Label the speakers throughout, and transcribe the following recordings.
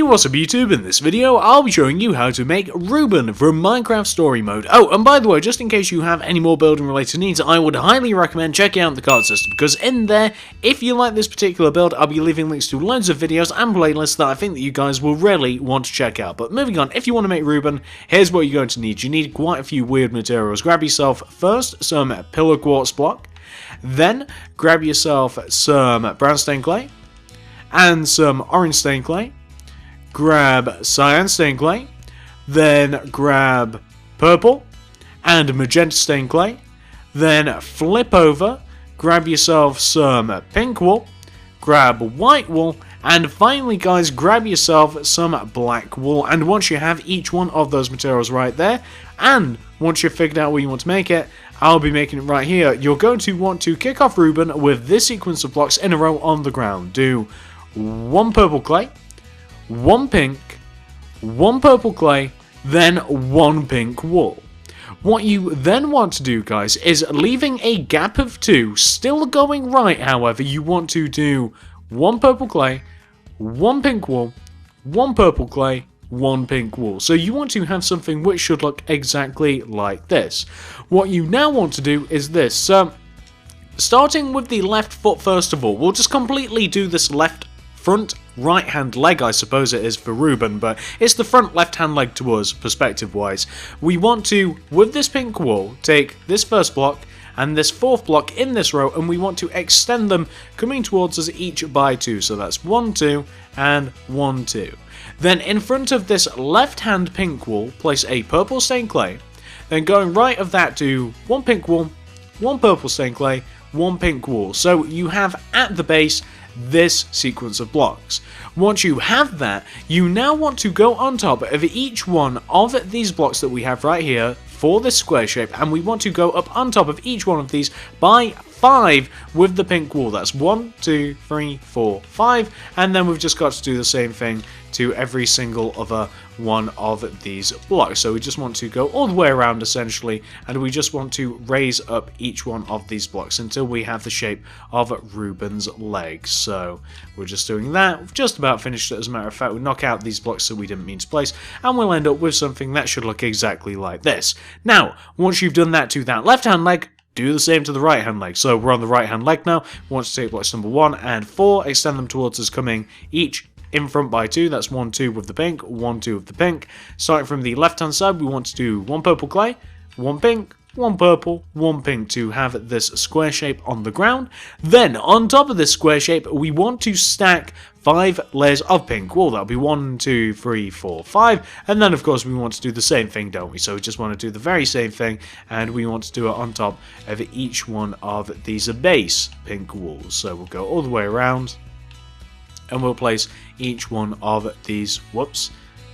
Speaker 1: What's up YouTube? In this video I'll be showing you how to make Reuben from Minecraft Story Mode. Oh, and by the way, just in case you have any more building related needs, I would highly recommend checking out the card system, because in there, if you like this particular build, I'll be leaving links to loads of videos and playlists that I think that you guys will really want to check out. But moving on, if you want to make Reuben, here's what you're going to need. You need quite a few weird materials. Grab yourself first some pillar quartz block, then grab yourself some brown stained clay, and some orange stained clay. Grab cyan stained clay, then grab purple and magenta stained clay, then flip over, grab yourself some pink wool, grab white wool, and finally guys, grab yourself some black wool. And once you have each one of those materials right there, and once you've figured out where you want to make it, I'll be making it right here, you're going to want to kick off Reuben with this sequence of blocks in a row on the ground. Do one purple clay, one pink, one purple clay, then one pink wool. What you then want to do, guys, is leaving a gap of 2, still going right, however, you want to do one purple clay, one pink wool, one purple clay, one pink wool. So you want to have something which should look exactly like this. What you now want to do is this. Starting with the left foot first of all, we'll just completely do this left front right hand leg, I suppose it is for Reuben, but it's the front left hand leg to us perspective wise. We want to, with this pink wool, take this first block and this fourth block in this row, and we want to extend them coming towards us each by 2. So that's 1, 2 and 1, 2. Then in front of this left hand pink wool, place a purple stained clay. Then going right of that, do one pink wool, one purple stained clay, one pink wool. So you have at the base this sequence of blocks. Once you have that, you now want to go on top of each one of these blocks that we have right here for this square shape, and we want to go up on top of each one of these by 5 with the pink wool. That's 1, 2, 3, 4, 5, and then we've just got to do the same thing to every single other one of these blocks. So we just want to go all the way around essentially, and we just want to raise up each one of these blocks until we have the shape of Reuben's legs. So we're just doing that. We've just about finished it, as a matter of fact. We knock out these blocks that we didn't mean to place, and we'll end up with something that should look exactly like this. Now, once you've done that to that left hand leg, do the same to the right hand leg. So we're on the right hand leg now. We want to take blocks number 1 and 4, extend them towards us, coming each in front by 2. That's 1, 2 with the pink, 1, 2 with the pink. Starting from the left hand side, we want to do one purple clay, one pink, one purple, one pink to have this square shape on the ground. Then on top of this square shape, we want to stack 5 layers of pink wool. That'll be 1, 2, 3, 4, 5. And then of course we want to do the same thing, don't we? So we just want to do the very same thing, and we want to do it on top of each one of these base pink wools. So we'll go all the way around, and we'll place each one of these,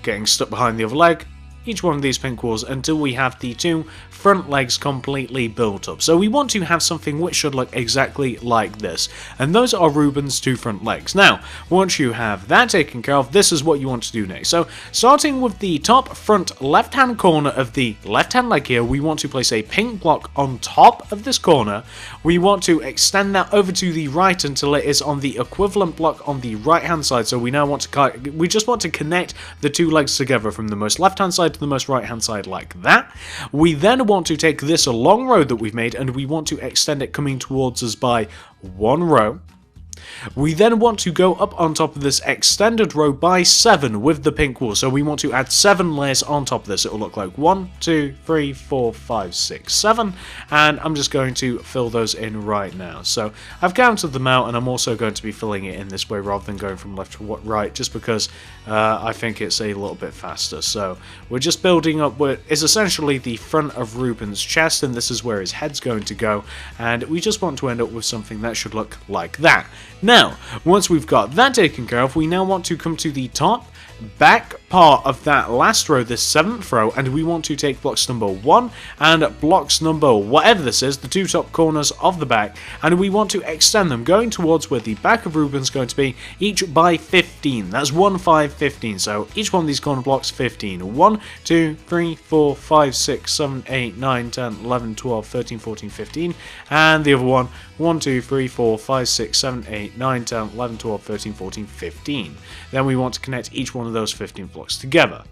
Speaker 1: getting stuck behind the other leg, each one of these pink wools until we have the 2 front legs completely built up. So we want to have something which should look exactly like this, and those are Reuben's 2 front legs. Now, once you have that taken care of, this is what you want to do next. So starting with the top front left hand corner of the left hand leg here, we want to place a pink block on top of this corner. We want to extend that over to the right until it is on the equivalent block on the right hand side. So we now want to we just want to connect the 2 legs together from the most left hand side to the most right hand side like that. We then want to take this long row that we've made, and we want to extend it coming towards us by 1 row. We then want to go up on top of this extended row by 7 with the pink wool. So we want to add 7 layers on top of this. It will look like 1, 2, 3, 4, 5, 6, 7. And I'm just going to fill those in right now. So I've counted them out, and I'm also going to be filling it in this way rather than going from left to right, just because I think it's a little bit faster. So we're just building up what is essentially the front of Reuben's chest, and this is where his head's going to go. And we just want to end up with something that should look like that. Now, once we've got that taken care of, we now want to come to the top back part of that last row, this 7th row, and we want to take blocks number 1 and blocks number whatever this is, the 2 top corners of the back, and we want to extend them going towards where the back of Reuben's going to be, each by 15. That's 1, 5, 15. So each one of these corner blocks 15. 1, 2, 3, 4, 5, 6, 7, 8, 9, 10, 11, 12, 13, 14, 15, and the other one 1, 2, 3, 4, 5, 6, 7, 8, 8, 9, 10, 11, 12, 13, 14, 15. Then we want to connect each one of those 15 blocks together.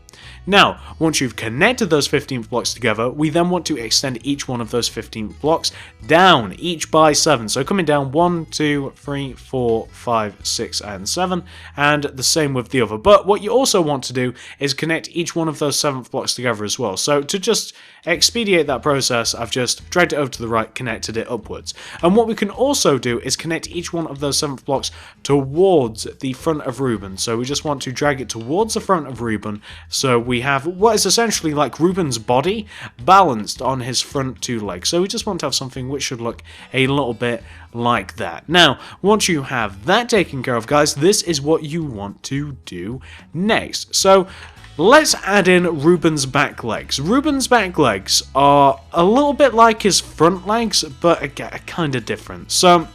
Speaker 1: Now, once you've connected those 15 blocks together, we then want to extend each one of those 15 blocks down, each by 7. So coming down 1, 2, 3, 4, 5, 6, and 7, and the same with the other. But what you also want to do is connect each one of those 7th blocks together as well. So to just expedite that process, I've just dragged it over to the right, connected it upwards. And what we can also do is connect each one of those 7th blocks towards the front of Reuben. So we just want to drag it towards the front of Reuben, so we have what is essentially like Reuben's body balanced on his front 2 legs. So we just want to have something which should look a little bit like that. Now, once you have that taken care of, guys, this is what you want to do next. So let's add in Reuben's back legs. Reuben's back legs are a little bit like his front legs, but kind of different. So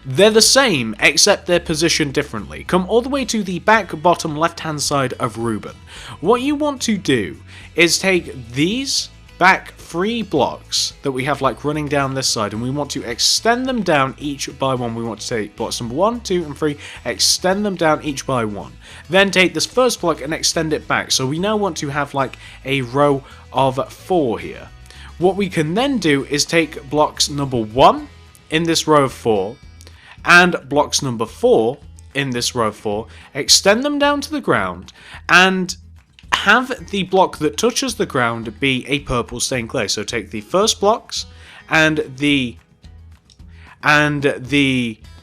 Speaker 1: they're the same, except they're positioned differently. Come all the way to the back bottom left-hand side of Reuben. What you want to do is take these back 3 blocks that we have like running down this side, and we want to extend them down each by 1. We want to take blocks number 1, 2, and 3, extend them down each by 1. Then take this first block and extend it back. So we now want to have like a row of 4 here. What we can then do is take blocks number 1 in this row of 4, and blocks number 4 in this row 4, extend them down to the ground, and have the block that touches the ground be a purple stained clay. So take the first blocks and the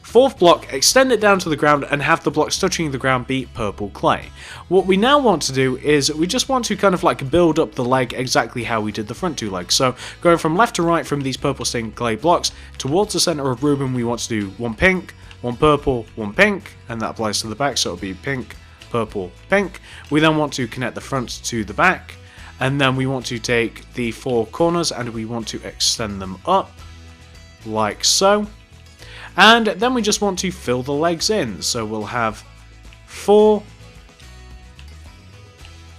Speaker 1: 4th block, extend it down to the ground, and have the blocks touching the ground be purple clay. What we now want to do is we just want to kind of like build up the leg exactly how we did the front 2 legs. So going from left to right from these purple stained clay blocks towards the center of Reuben, we want to do 1 pink, 1 purple, 1 pink, and that applies to the back, so it'll be pink, purple, pink. We then want to connect the front to the back, and then we want to take the 4 corners and we want to extend them up like so. And then we just want to fill the legs in. So we'll have 4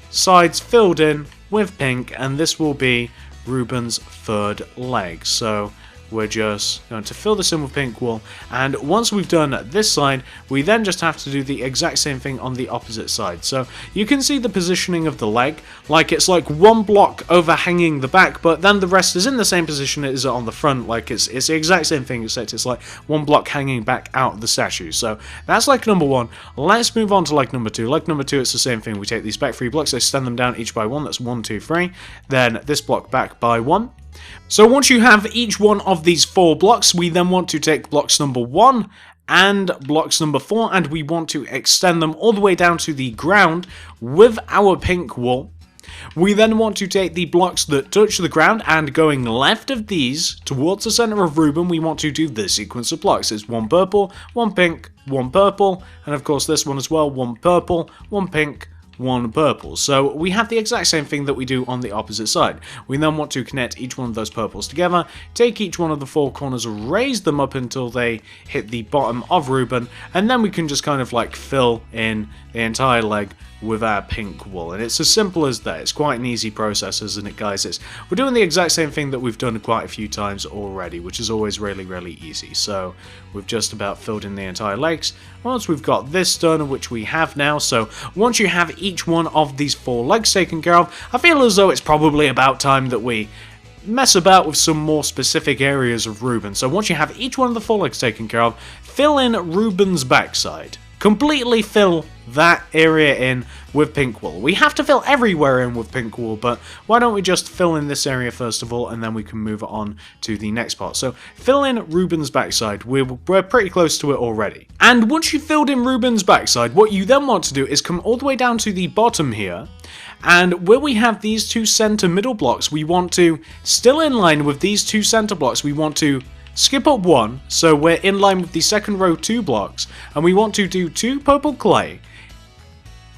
Speaker 1: sides filled in with pink, and this will be Reuben's 3rd leg. So we're just going to fill this in with pink wool, and once we've done this side, we then just have to do the exact same thing on the opposite side. So you can see the positioning of the leg, like it's like 1 block overhanging the back, but then the rest is in the same position as on the front, like it's the exact same thing, except it's like 1 block hanging back out of the statue. So that's leg number 1. Let's move on to leg number 2. Leg number 2, it's the same thing. We take these back 3 blocks, extend them down each by 1, that's 1, 2, 3, then this block back by 1. So once you have each one of these 4 blocks, we then want to take blocks number 1 and blocks number 4, and we want to extend them all the way down to the ground with our pink wool. We then want to take the blocks that touch the ground, and going left of these towards the center of Reuben, we want to do this sequence of blocks. It's 1 purple, 1 pink, 1 purple, and of course this one as well, 1 purple, 1 pink, 1 purple. So we have the exact same thing that we do on the opposite side. We then want to connect each one of those purples together, take each one of the 4 corners, raise them up until they hit the bottom of Reuben, and then we can just kind of like fill in the entire leg with our pink wool. And it's as simple as that. It's quite an easy process, isn't it, guys? We're doing the exact same thing that we've done quite a few times already, which is always really, really easy. So we've just about filled in the entire legs. Once we've got this done, which we have now, so once you have each one of these 4 legs taken care of, I feel as though it's probably about time that we mess about with some more specific areas of Reuben. So once you have each one of the 4 legs taken care of, fill in Reuben's backside. Completely fill that area in with pink wool. We have to fill everywhere in with pink wool, but why don't we just fill in this area first of all, and then we can move on to the next part. So fill in Reuben's backside. We're pretty close to it already. And once you've filled in Reuben's backside, what you then want to do is come all the way down to the bottom here, and where we have these 2 center middle blocks, we want to, still in line with these 2 center blocks, we want to skip up 1, so we're in line with the second row 2 blocks, and we want to do 2 purple clay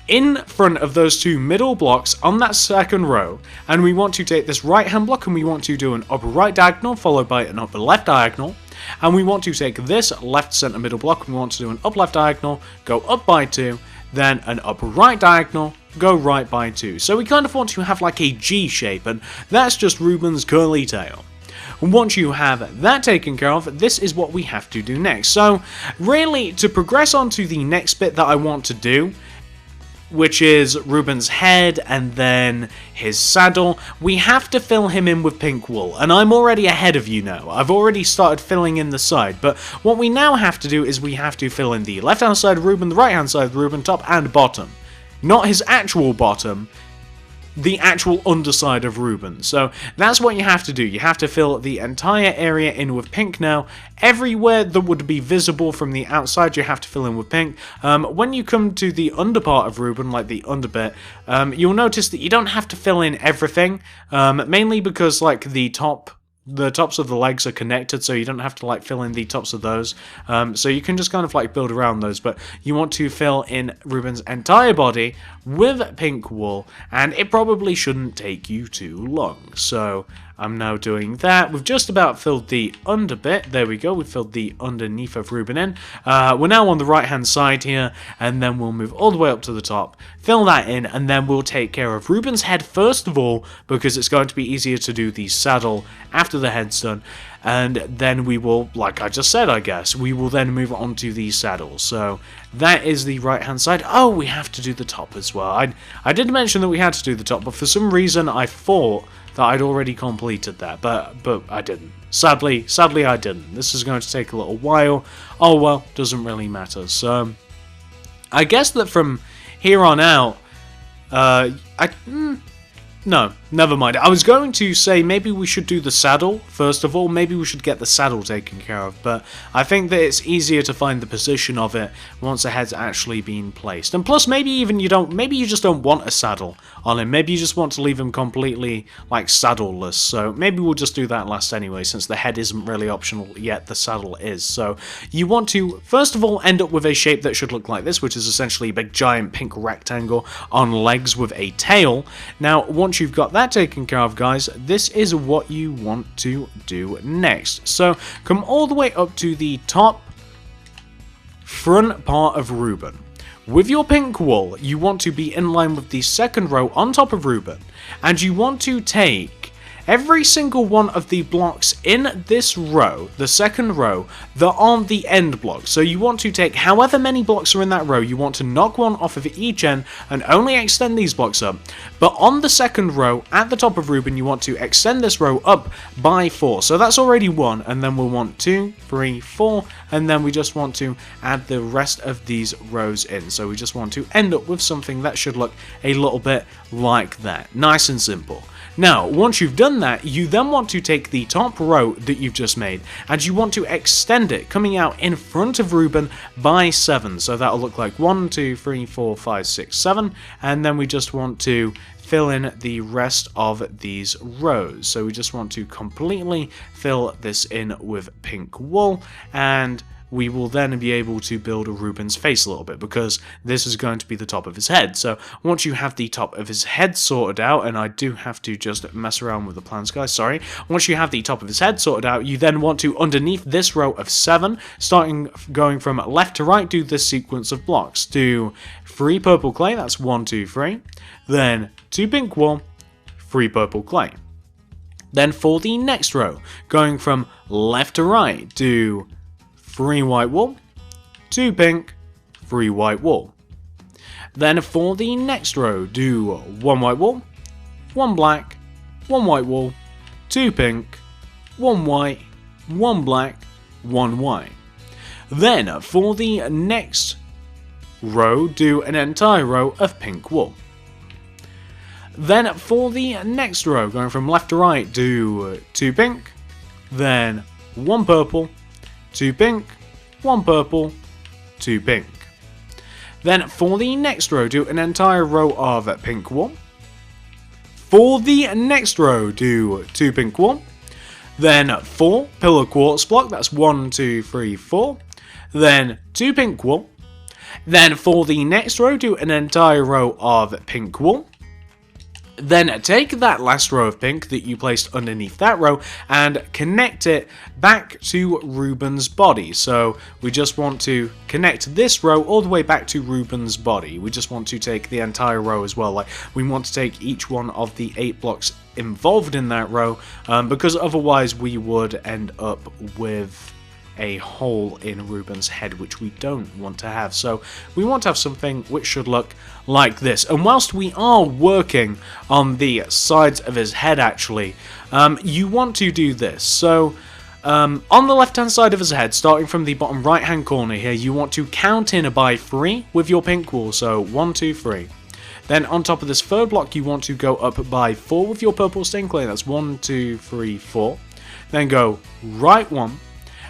Speaker 1: in front of those 2 middle blocks on that second row, and we want to take this right hand block and we want to do an upper right diagonal followed by an upper left diagonal, and we want to take this left center middle block and we want to do an up left diagonal, go up by 2, then an upper right diagonal, go right by 2. So we kind of want to have like a G shape, and that's just Reuben's curly tail. once you have that taken care of, this is what we have to do next. So really, to progress on to the next bit that I want to do, which is Reuben's head and then his saddle, we have to fill him in with pink wool. And I'm already ahead of you now. I've already started filling in the side. But what we now have to do is we have to fill in the left-hand side of Reuben, the right-hand side of Reuben, top and bottom. Not his actual bottom, the actual underside of Reuben. So that's what you have to do. You have to fill the entire area in with pink now. Everywhere that would be visible from the outside, you have to fill in with pink. When you come to the under part of Reuben, like the under bit, you'll notice that you don't have to fill in everything, mainly because like the tops of the legs are connected, so you don't have to like fill in the tops of those. So you can just kind of like build around those, but you want to fill in Reuben's entire body with pink wool, and it probably shouldn't take you too long. So I'm now doing that. We've just about filled the under bit. There we go. We've filled the underneath of Reuben in. We're now on the right hand side here, and then we'll move all the way up to the top, fill that in, and then we'll take care of Reuben's head first of all, because it's going to be easier to do the saddle after the head's done. And then we will, like I just said, I guess, we will then move on to the saddle. So that is the right hand side. Oh, we have to do the top as well. I did mention that we had to do the top, but for some reason I thought that I'd already completed that, but I didn't. Sadly I didn't. This is going to take a little while. Oh well, doesn't really matter. So I guess that from here on out, no, never mind. I was going to say maybe we should do the saddle first of all. Maybe we should get the saddle taken care of, but I think that it's easier to find the position of it once the head's actually been placed. And plus, maybe even maybe you just don't want a saddle on him. Maybe you just want to leave him completely like saddleless. So maybe we'll just do that last anyway, since the head isn't really optional yet, the saddle is. So you want to first of all end up with a shape that should look like this, which is essentially a big giant pink rectangle on legs with a tail. Now, once you've got that taken care of, guys, this is what you want to do next. So come all the way up to the top front part of Reuben. With your pink wool, you want to be in line with the second row on top of Reuben, and you want to take every single one of the blocks in this row, the second row, that are the end blocks. So you want to take however many blocks are in that row, you want to knock one off of each end and only extend these blocks up. But on the second row, at the top of Reuben, you want to extend this row up by 4. So that's already 1, and then we'll want 2, 3, 4, and then we just want to add the rest of these rows in. So we just want to end up with something that should look a little bit like that. Nice and simple. Now, once you've done that, you then want to take the top row that you've just made, and you want to extend it, coming out in front of Reuben by 7. So that'll look like 1, 2, 3, 4, 5, 6, 7, and then we just want to fill in the rest of these rows. So we just want to completely fill this in with pink wool, and we will then be able to build Reuben's face a little bit, because this is going to be the top of his head. So once you have the top of his head sorted out, and I do have to just mess around with the plans, guys, sorry. Once you have the top of his head sorted out, you then want to, underneath this row of 7, going from left to right, do this sequence of blocks. Do 3 purple clay, that's 1, 2, 3. Then 2 pink wool, 3 purple clay. Then for the next row, going from left to right, do 3 white wool, 2 pink, 3 white wool. Then for the next row, do 1 white wool, 1 black, 1 white wool, 2 pink, 1 white, 1 black, 1 white. Then for the next row, do an entire row of pink wool. Then for the next row, going from left to right, do 2 pink, then 1 purple, 2 pink, 1 purple, 2 pink. Then for the next row, do an entire row of pink wool. For the next row, do 2 pink wool. Then 4 pillar quartz block, that's 1, 2, 3, 4. Then 2 pink wool. Then for the next row, do an entire row of pink wool. Then take that last row of pink that you placed underneath that row and connect it back to Reuben's body. So we just want to connect this row all the way back to Reuben's body. We just want to take the entire row as well. Like, we want to take each one of the 8 blocks involved in that row, because otherwise we would end up with a hole in Reuben's head, which we don't want to have. So we want to have something which should look like this. And whilst we are working on the sides of his head, actually, you want to do this. So on the left hand side of his head, starting from the bottom right hand corner here, you want to count in by 3 with your pink wool. So 1, 2, 3. Then on top of this third block, you want to go up by 4 with your purple stained clay. That's 1, 2, 3, 4. Then go right 1.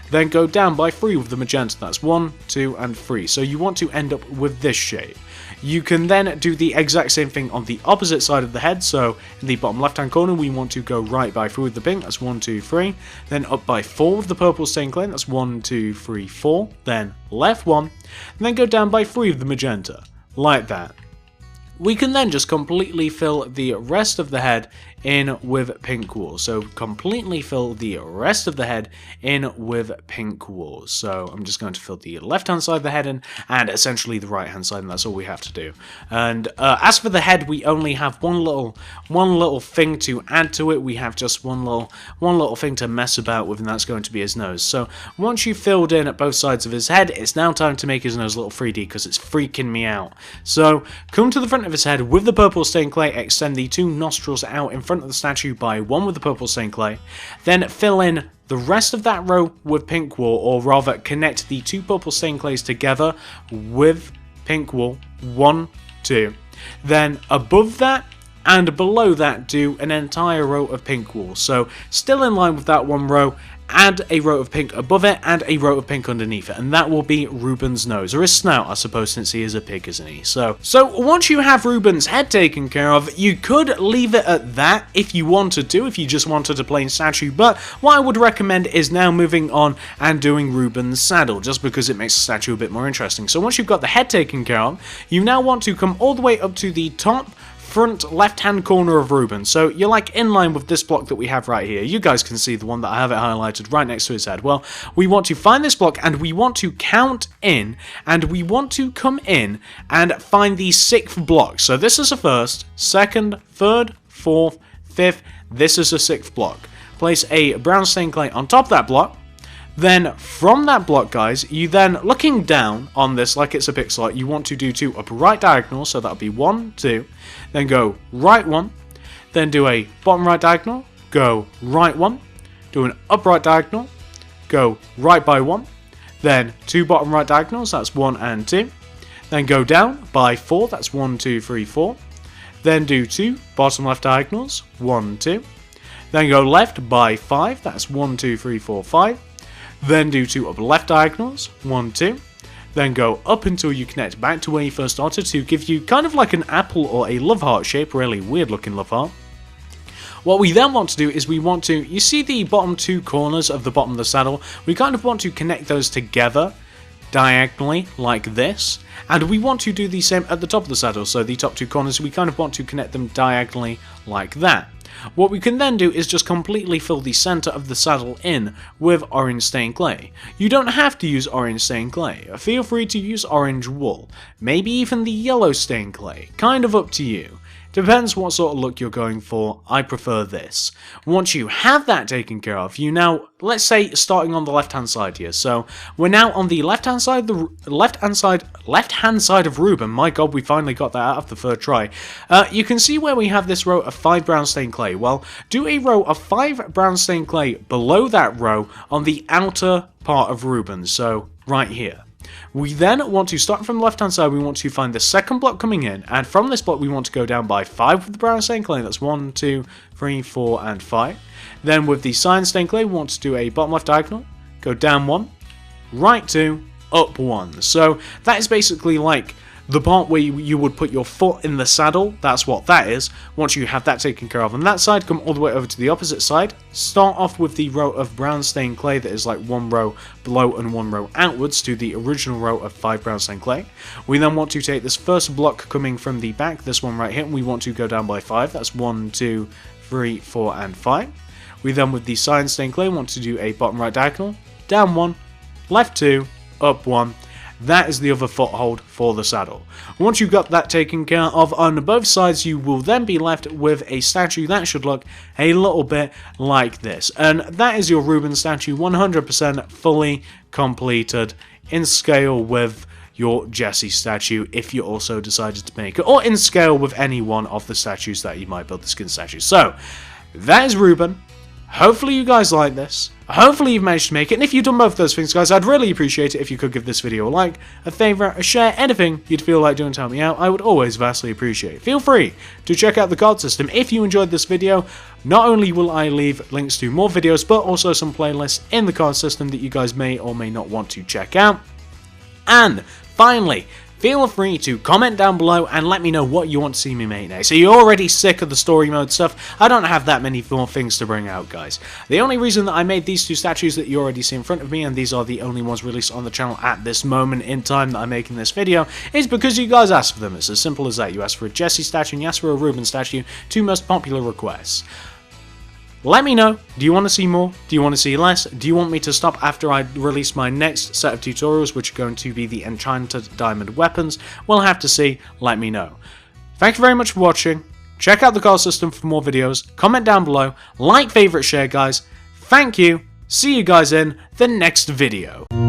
Speaker 1: Then go down by 3 with the magenta. That's 1, 2, and 3. So you want to end up with this shape. You can then do the exact same thing on the opposite side of the head. So in the bottom left hand corner, we want to go right by 3 with the pink. That's 1, 2, 3. Then up by 4 with the purple stained clay. That's 1, 2, 3, 4. Then left 1. And then go down by 3 with the magenta. Like that. We can then just completely fill the rest of the head in with pink wool. So completely fill the rest of the head in with pink wool. So I'm just going to fill the left hand side of the head in and essentially the right hand side, and that's all we have to do. And as for the head, we only have one little thing to add to it. We have just one little thing to mess about with, and that's going to be his nose. So once you've filled in at both sides of his head, it's now time to make his nose a little 3D because it's freaking me out. So come to the front of his head with the purple stained clay, extend the 2 nostrils out in front of the statue by 1 with the purple stained clay, then fill in the rest of that row with pink wool, or rather connect the 2 purple stained clays together with pink wool, 1, 2. Then above that and below that, do an entire row of pink wool. So still in line with that one row, add a row of pink above it and a row of pink underneath it, and that will be Reuben's nose, or his snout, I suppose, since he is a pig, isn't he? So once you have Reuben's head taken care of, you could leave it at that if you wanted to, if you just wanted a plain statue, but what I would recommend is now moving on and doing Reuben's saddle, just because it makes the statue a bit more interesting. So once you've got the head taken care of, you now want to come all the way up to the top front left hand corner of Reuben. So you're like in line with this block that we have right here. You guys can see the one that I have it highlighted right next to his head. Well, we want to find this block and we want to count in, and we want to come in and find the 6th block. So this is a 1st, 2nd, 3rd, 4th, 5th. This is a 6th block. Place a brown stained clay on top of that block. Then from that block, guys, you then, looking down on this like it's a pixel art, you want to do 2 up right diagonals, so that'll be 1, 2, then go right 1, then do a bottom right diagonal, go right 1, do an upright diagonal, go right by 1, then 2 bottom right diagonals, that's 1 and 2, then go down by 4, that's 1, 2, 3, 4, then do 2 bottom left diagonals, 1, 2, then go left by 5, that's 1, 2, 3, 4, 5, then do 2 up left diagonals, 1, 2, then go up until you connect back to where you first started to give you kind of like an apple or a love heart shape, really weird looking love heart. What we then want to do is we want to, you see the bottom 2 corners of the bottom of the saddle, we kind of want to connect those together diagonally like this, and we want to do the same at the top of the saddle, so the top 2 corners, we kind of want to connect them diagonally like that. What we can then do is just completely fill the center of the saddle in with orange stained clay. You don't have to use orange stained clay, feel free to use orange wool, maybe even the yellow stained clay, kind of up to you. Depends what sort of look you're going for, I prefer this. Once you have that taken care of, you now, let's say starting on the left hand side here, so we're now on the left hand side of Reuben. My god, we finally got that out of the 3rd try. You can see where we have this row of 5 brown stained clay. Well, do a row of 5 brown stained clay below that row on the outer part of Reuben, so right here. We then want to start from the left hand side, we want to find the 2nd block coming in, and from this block we want to go down by 5 with the brown stained clay, that's 1, 2, 3, 4, and 5. Then with the cyan stained clay we want to do a bottom left diagonal, go down 1, right 2, up 1. So that is basically like the part where you would put your foot in the saddle, that's what that is. Once you have that taken care of on that side, come all the way over to the opposite side. Start off with the row of brown stained clay that is like one row below and one row outwards to the original row of 5 brown stained clay. We then want to take this first block coming from the back, this one right here, and we want to go down by 5. That's 1, 2, 3, 4, and 5. We then, with the cyan stained clay, want to do a bottom right diagonal, down 1, left 2, up 1. That is the other foothold for the saddle. Once you've got that taken care of on both sides, you will then be left with a statue that should look a little bit like this. And that is your Reuben statue, 100% fully completed in scale with your Jesse statue, if you also decided to make it, or in scale with any one of the statues that you might build the skin statues. So, that is Reuben. Hopefully you guys like this. Hopefully you've managed to make it, and if you've done both those things, guys, I'd really appreciate it if you could give this video a like, a favourite, a share, anything you'd feel like doing to help me out. I would always vastly appreciate it. Feel free to check out the card system if you enjoyed this video. Not only will I leave links to more videos, but also some playlists in the card system that you guys may or may not want to check out. And finally, feel free to comment down below and let me know what you want to see me make next. So you're already sick of the story mode stuff. I don't have that many more things to bring out, guys. The only reason that I made these two statues that you already see in front of me, and these are the only ones released on the channel at this moment in time that I'm making this video, is because you guys asked for them. It's as simple as that. You asked for a Jesse statue and you asked for a Reuben statue, two most popular requests. Let me know, do you want to see more? Do you want to see less? Do you want me to stop after I release my next set of tutorials, which are going to be the Enchanted Diamond Weapons? We'll have to see, let me know. Thank you very much for watching, check out the card system for more videos, comment down below, like, favourite, share, guys. Thank you, see you guys in the next video.